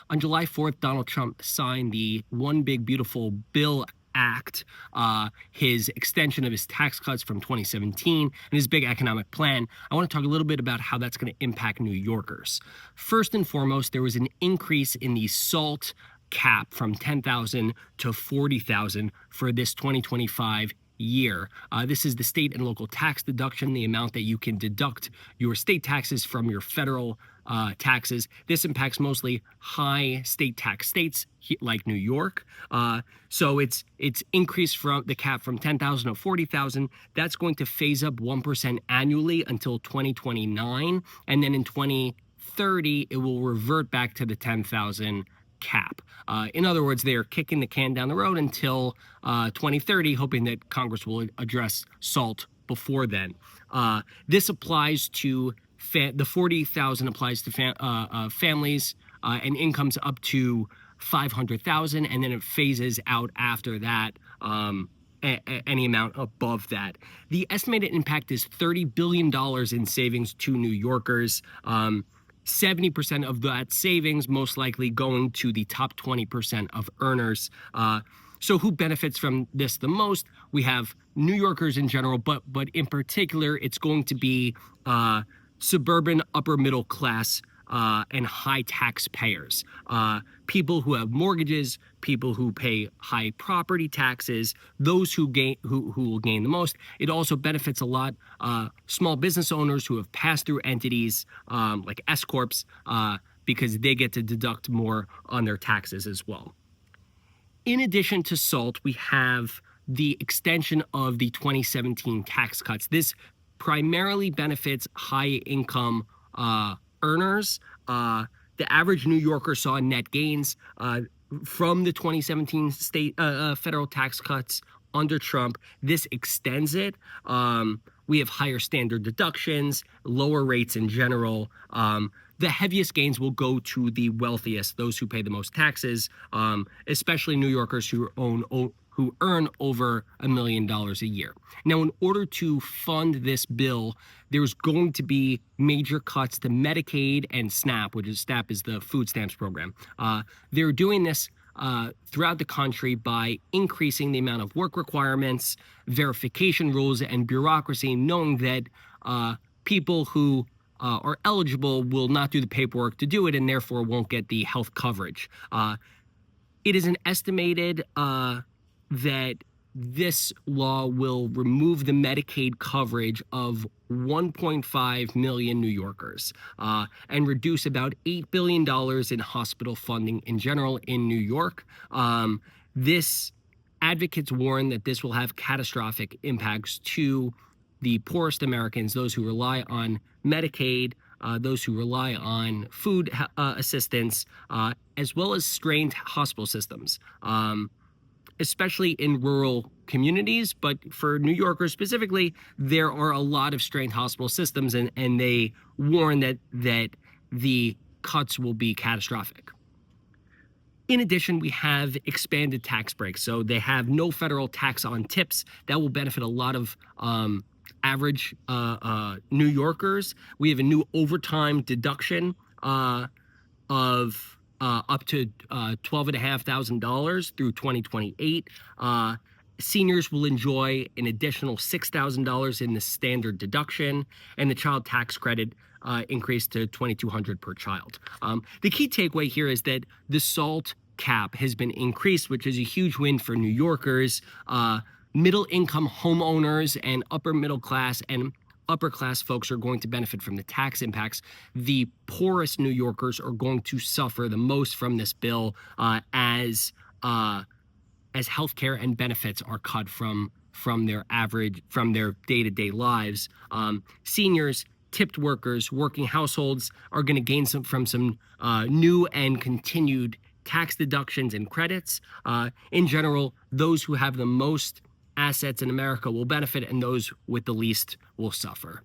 On July 4th, Donald Trump signed the One Big Beautiful Bill Act, his extension of his tax cuts from 2017, and his big economic plan. I want to talk a little bit about how that's going to impact New Yorkers. First and foremost, there was an increase in the SALT cap from 10,000 to 40,000 for this 2025 year. This is the state and local tax deduction, the amount that you can deduct your state taxes from your federal taxes. This impacts mostly high state tax states like New York. So it's increased from the cap from 10,000 to 40,000. That's going to phase up 1% annually until 2029, and then in 2030 it will revert back to the 10,000 cap. In other words, they are kicking the can down the road until 2030, hoping that Congress will address SALT before then. This applies to the 40,000 applies to families and incomes up to 500,000, and then it phases out after that. Any amount above that. The estimated impact is $30 billion in savings to New Yorkers. 70% of that savings most likely going to the top 20% of earners. So who benefits from this the most? We have New Yorkers in general, but in particular, it's going to be suburban upper middle class and high taxpayers. People who have mortgages, people who pay high property taxes, those who will gain the most. It also benefits a lot small business owners who have pass-through entities like S corps because they get to deduct more on their taxes as well. In addition to SALT, we have the extension of the 2017 tax cuts. This primarily benefits high-income earners. The average New Yorker saw net gains from the 2017 state federal tax cuts under Trump. This extends it. We have higher standard deductions, lower rates in general. The heaviest gains will go to the wealthiest, those who pay the most taxes, especially New Yorkers who earn over $1 million a year. Now, in order to fund this bill, there's going to be major cuts to Medicaid and SNAP, which is SNAP is the food stamps program. They're doing this throughout the country by increasing the amount of work requirements, verification rules, and bureaucracy, knowing that people who are eligible will not do the paperwork to do it and therefore won't get the health coverage. It is an estimated that this law will remove the Medicaid coverage of 1.5 million New Yorkers and reduce about $8 billion in hospital funding in general in New York. This advocates warn that this will have catastrophic impacts to the poorest Americans, those who rely on Medicaid, those who rely on food assistance, as well as strained hospital systems. Especially in rural communities, but for New Yorkers specifically, there are a lot of strained hospital systems, and they warn that the cuts will be catastrophic. In addition, we have expanded tax breaks. So they have no federal tax on tips. That will benefit a lot of average New Yorkers. We have a new overtime deduction of up to $12,500 through 2028. Seniors will enjoy an additional $6,000 in the standard deduction, and the child tax credit increased to $2,200 per child. The key takeaway here is that the SALT cap has been increased, which is a huge win for New Yorkers. Middle-income homeowners and upper middle class and upper class folks are going to benefit from the tax impacts. The poorest New Yorkers are going to suffer the most from this bill as healthcare and benefits are cut from their day-to-day lives. Seniors, tipped workers, working households are going to gain from some new and continued tax deductions and credits. In general, those who have the most assets in America will benefit, and those with the least will suffer.